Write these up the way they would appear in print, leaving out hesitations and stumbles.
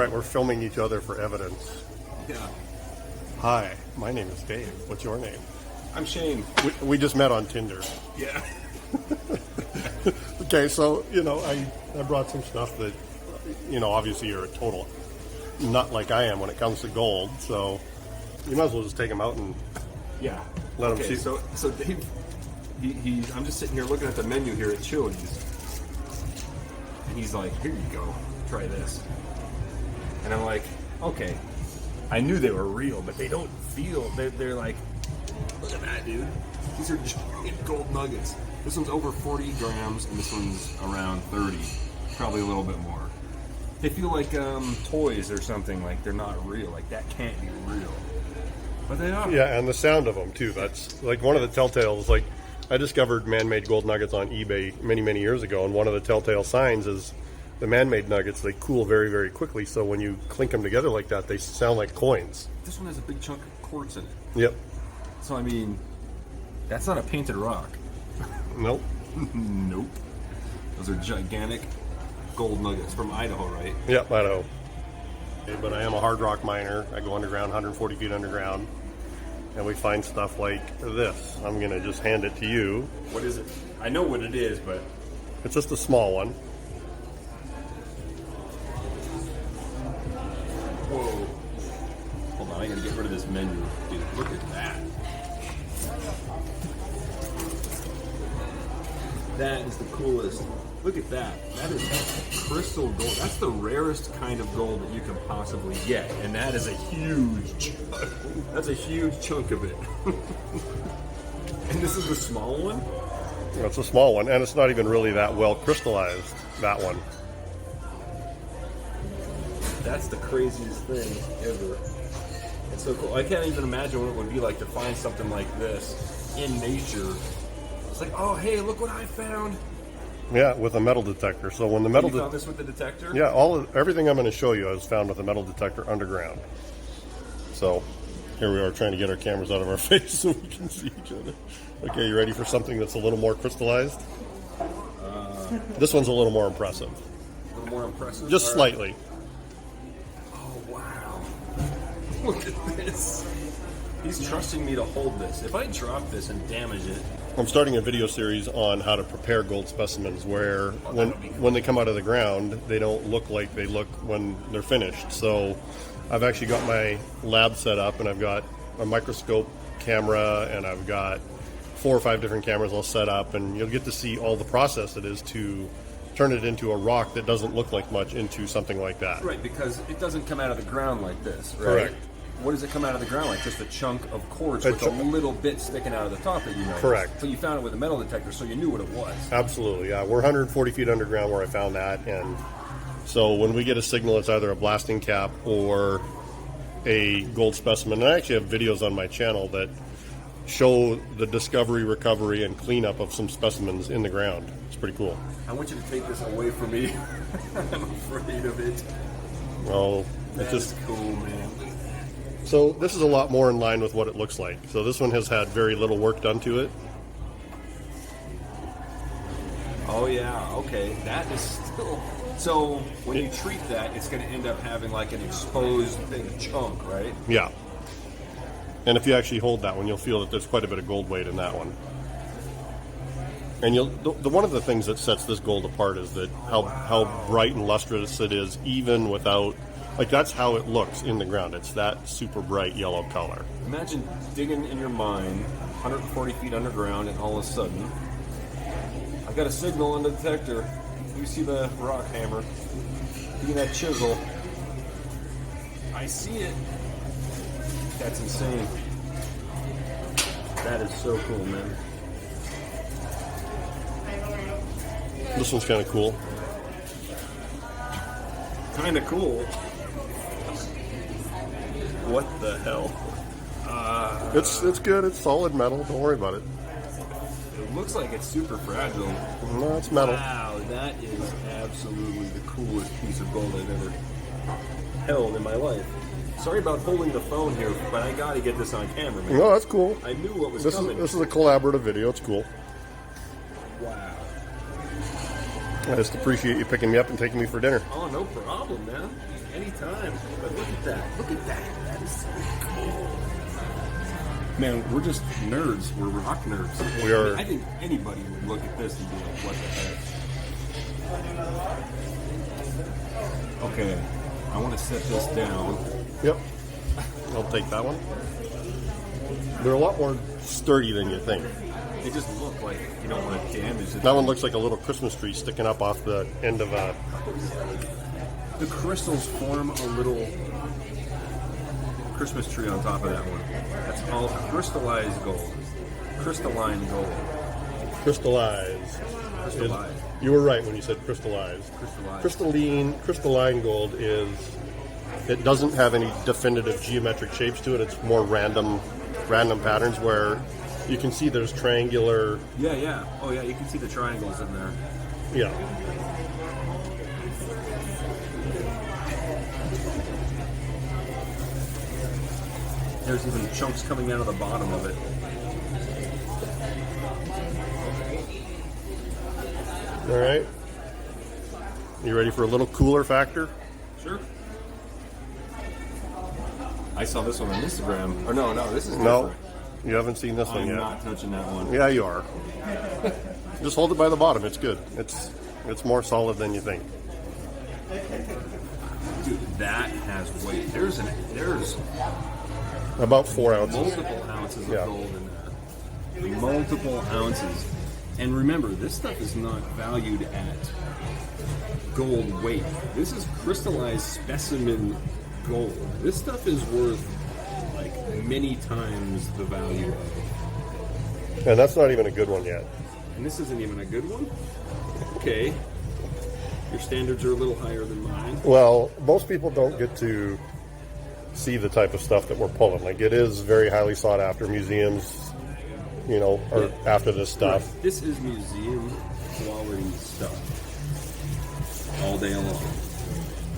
Right, we're filming each other for evidence. Yeah. Hi, my name is Dave. What's your name? I'm Shane. We just met on Tinder. Yeah. Okay, so, you know, I brought some stuff that, you know, obviously you're a total nut like I am when it comes to gold, so you might as well just take them out and let them see. So Dave, I'm just sitting here looking at the menu here at Chili's, and he's like, here you go, try this. And I'm like, okay, I knew they were real, but they don't feel, they're like, look at that, dude. These are giant gold nuggets. This one's over 40 grams, and this one's around 30, probably a little bit more. They feel like toys or something, like they're not real, like that can't be real. But they are. Yeah, and the sound of them, too. That's like one of the telltales. Like, I discovered man-made gold nuggets on eBay many, many years ago, and one of the telltale signs is the man-made nuggets, they cool very, very quickly, so when you clink them together like that, they sound like coins. This one has a big chunk of quartz in it. Yep. So, I mean, that's not a painted rock. Nope. Nope. Those are gigantic gold nuggets from Idaho, right? Yep, Idaho. Okay, but I am a hard rock miner. I go underground, 140 feet underground, and we find stuff like this. I'm going to just hand it to you. What is it? I know what it is, but... It's just a small one. Whoa. Hold on, I gotta get rid of this menu. Dude, look at that. That is the coolest. Look at that. That is crystal gold. That's the rarest kind of gold that you can possibly get. And that is a huge chunk. That's a huge chunk of it. And this is the small one? It's a small one, and it's not even really that well crystallized, that one. That's the craziest thing ever. It's so cool. I can't even imagine what it would be like to find something like this in nature. It's like, oh, hey, look what I found. Yeah, with a metal detector. So when the metal... You found this with the detector? Yeah, everything I'm going to show you is found with a metal detector underground. So here we are trying to get our cameras out of our face so we can see each other. Okay, you ready for something that's a little more crystallized? This one's a little more impressive. A little more impressive? Just slightly. Oh, wow. Look at this. He's trusting me to hold this. If I drop this and damage it... I'm starting a video series on how to prepare gold specimens where when they come out of the ground, they don't look like they look when they're finished. So I've actually got my lab set up, and I've got a microscope camera, and I've got 4 or 5 different cameras all set up, and you'll get to see all the process it is to turn it into a rock that doesn't look like much into something like that. Right, because it doesn't come out of the ground like this, right? Correct. What does it come out of the ground like? Just a chunk of quartz with a little bit sticking out of the top that you know. Correct. So you found it with a metal detector, so you knew what it was. Absolutely, yeah. We're 140 feet underground where I found that, and so when we get a signal, it's either a blasting cap or a gold specimen. And I actually have videos on my channel that show the discovery, recovery, and cleanup of some specimens in the ground. It's pretty cool. I want you to take this away from me. I'm afraid of it. Well, That's just cool, man. So this is a lot more in line with what it looks like. So this one has had very little work done to it. Oh yeah, okay. That is still... So when you treat that, it's going to end up having like an exposed big chunk, right? Yeah. And if you actually hold that one, you'll feel that there's quite a bit of gold weight in that one. And one of the things that sets this gold apart is that how bright and lustrous it is, even without... Like, that's how it looks in the ground. It's that super bright yellow color. Imagine digging in your mine 140 feet underground, and all of a sudden, I got a signal on the detector. You see the rock hammer. You see that chisel. I see it. That's insane. That is so cool, man. This one's kind of cool. Kind of cool. What the hell? It's good. It's solid metal. Don't worry about it. It looks like it's super fragile. No, it's metal. Wow, that is absolutely the coolest piece of gold I've ever held in my life. Sorry about holding the phone here, but I gotta get this on camera, man. No, that's cool. I knew what was this coming. This is a collaborative video. It's cool. Wow. I just appreciate you picking me up and taking me for dinner. Oh, no problem, man. anytime. But look at that. Look at that. That is so cool. Man, we're just nerds. We're rock nerds. We are. I think anybody would look at this and be like, what the heck? Okay, I want to set this down. Yep. I'll take that one. They're a lot more sturdy than you think. They just look like you don't want to damage it. That one looks like a little Christmas tree sticking up off the end of a... The crystals form a little Christmas tree on top of that one. That's all crystallized gold. Crystalline gold. Crystallized. Crystallized. You were right when you said crystallized. Crystallized. Crystalline gold is... It doesn't have any definitive geometric shapes to it. It's more random patterns where you can see there's triangular... Yeah, yeah. Oh, yeah, you can see the triangles in there. Yeah. There's even chunks coming out of the bottom of it. All right. You ready for a little cooler factor? Sure. I saw this one on Instagram. Or no, this is No, different. you haven't seen this one I'm yet. not touching that one. Yeah, you are. Just hold it by the bottom. It's good. It's more solid than you think. Dude, that has weight. There's About 4 ounces. multiple ounces of Yeah. gold in that. Multiple ounces. And remember, this stuff is not valued at gold weight. This is crystallized specimen gold. This stuff is worth like many times the value of. And that's not even a good one yet. And this isn't even a good one? Okay. Your standards are a little higher than mine. Well, most people don't get to see the type of stuff that we're pulling. Like, it is very highly sought after. Museums, are after this stuff. Right. This is museum quality stuff. All day long.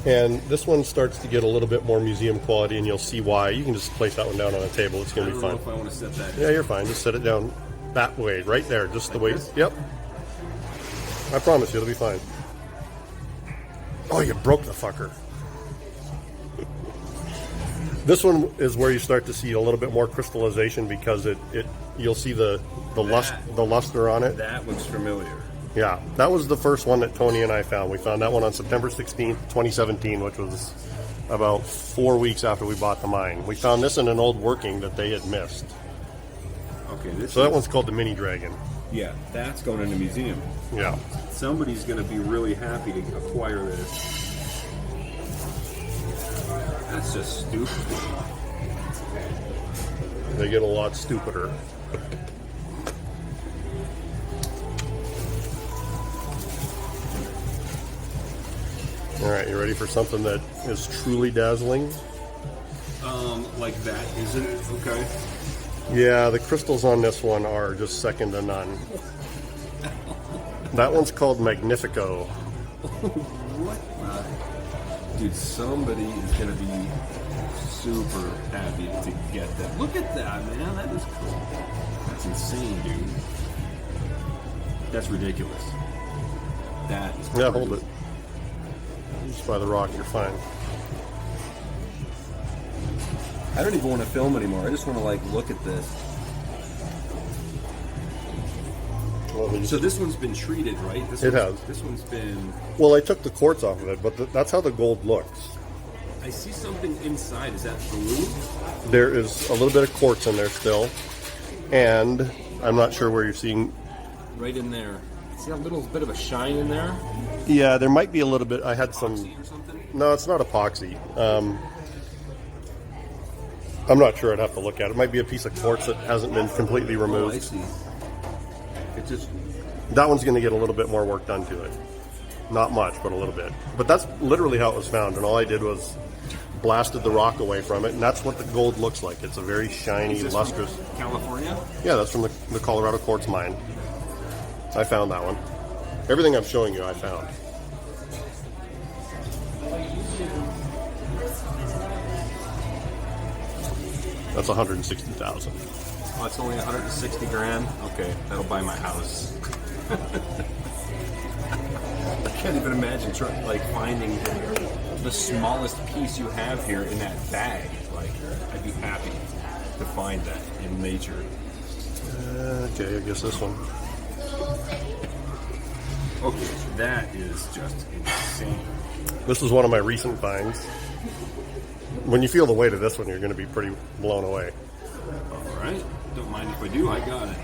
And this one starts to get a little bit more museum quality, and you'll see why. You can just place that one down on a table. It's going to be I fun. don't know if I want to set that. Yeah, you're fine. Just set it down that way, right there, just Like the way. this? Yep. I promise you, it'll be fine. Oh, you broke the fucker. This one is where you start to see a little bit more crystallization because you'll see the luster on it. That looks familiar. Yeah, that was the first one that Tony and I found. We found that one on September 16th, 2017, which was about 4 weeks after we bought the mine. We found this in an old working that they had missed. Okay, So that one's called the Mini Dragon. Yeah, that's going in a museum. Yeah. Somebody's going to be really happy to acquire this. That's just stupid. They get a lot stupider. All right, you ready for something that is truly dazzling? Like that isn't okay. Yeah, the crystals on this one are just second to none. That one's called Magnifico. What? Dude, somebody is going to be super happy to get that. Look at that, man. That is cool. That's insane, dude. That's ridiculous. That is crazy. Yeah, hold it. Just by the rock, you're fine. I don't even want to film anymore. I just want to look at this. So this one's been treated, right? It has. This one's been... Well, I took the quartz off of it, but that's how the gold looks. I see something inside. Is that blue? There is a little bit of quartz in there still, and I'm not sure where you're seeing. Right in there. See a little bit of a shine in there? Yeah, there might be a little bit. I had some. Epoxy or something? No, it's not epoxy. I'm not sure. I'd have to look at it. It might be a piece of quartz that hasn't been completely Oh, I removed. see. It just... That one's going to get a little bit more work done to it. Not much, but a little bit. But that's literally how it was found, and all I did was blasted the rock away from it, and that's what the gold looks like. It's a very shiny, Is this lustrous. from California? Yeah, that's from the Colorado Quartz Mine. I found that one. Everything I'm showing you, I found. That's 160,000. Oh, it's only 160 grand? Okay, that'll buy my house. I can't even imagine finding the smallest piece you have here in that bag. Like, I'd be happy to find that in nature. Okay, I guess this one. Okay, that is just insane. This is one of my recent finds. When you feel the weight of this one, you're going to be pretty blown away. All right, don't mind if I do. I got it.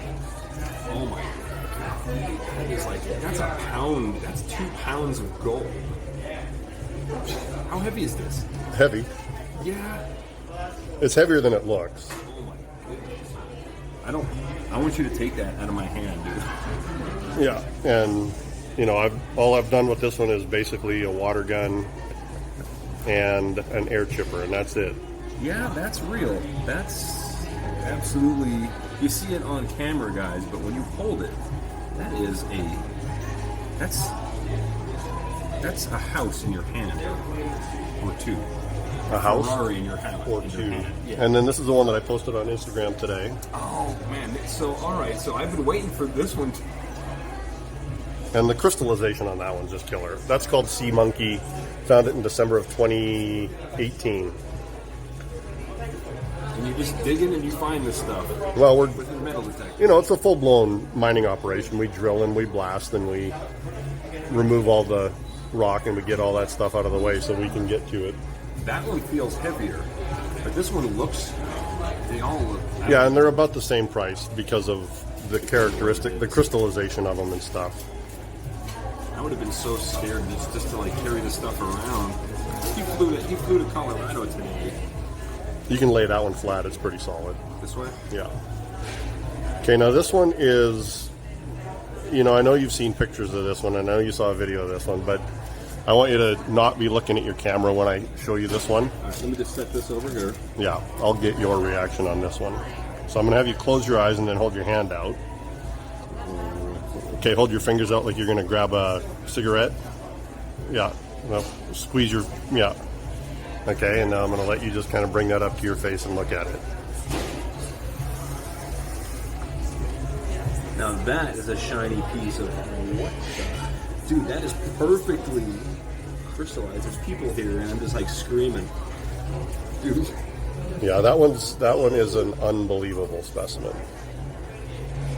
Oh my God, that is like, that's a pound. That's 2 pounds of gold. How heavy is this? Heavy. Yeah. It's heavier than it looks. Oh my goodness. I want you to take that out of my hand, dude. Yeah, and you know, all I've done with this one is basically a water gun and an air chipper, and that's it. Yeah, that's real. That's absolutely. You see it on camera, guys, but when you hold it, that's a house in your hand, or two. A house Ferrari in your hand, or in two. your hand. Yeah. And then this is the one that I posted on Instagram today. Oh man! So all right, so I've been waiting for this one. And the crystallization on that one's just killer. That's called Sea Monkey. Found it in December of 2018. And you just dig in and you find this stuff. Well, with the metal detector. you know, it's a full-blown mining operation. We drill and we blast and we remove all the rock and we get all that stuff out of the way so we can get to it. That one feels heavier, but this one looks. They all look. Yeah, and they're about the same price because of the characteristic, the crystallization of them and stuff. I would have been so scared just to like carry this stuff around. He flew to Colorado today. You can lay that one flat. It's pretty solid. This way? Yeah. Okay, now this one is, you know, I know you've seen pictures of this one. I know you saw a video of this one, but I want you to not be looking at your camera when I show you this one. All right, let me just set this over here. Yeah, I'll get your reaction on this one. So I'm going to have you close your eyes and then hold your hand out. Okay, hold your fingers out like you're going to grab a cigarette. Yeah, well, squeeze your, yeah. Okay, and now I'm going to let you just kind of bring that up to your face and look at it. Now that is a shiny piece of what the... Dude, that is perfectly crystallized. There's people here and I'm just like screaming. Dude. Yeah, that one is an unbelievable specimen.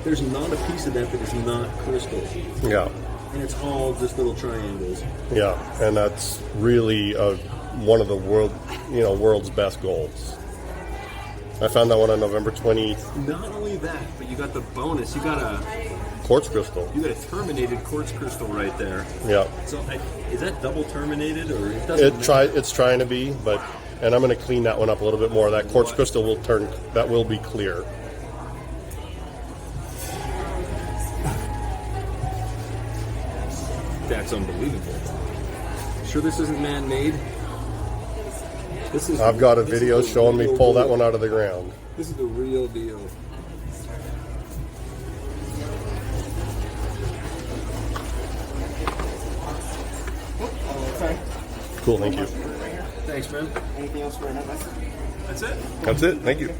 There's not a piece of that is not crystal. Yeah. And it's all just little triangles. Yeah, and that's really one of the world's best golds. I found that one on November 20. Not only that, but you got the bonus. You got a Quartz crystal. You got a terminated quartz crystal right there. Yeah. So is that double terminated or it doesn't? It's trying to be, and I'm going to clean that one up a little bit more. That quartz crystal will be clear. That's unbelievable. Sure this isn't man-made? I've got a video showing me pull that one out of the ground. This is the real deal. Sorry. Cool, thank you. Thanks, man. Anything else for another? That's it. That's it, thank you.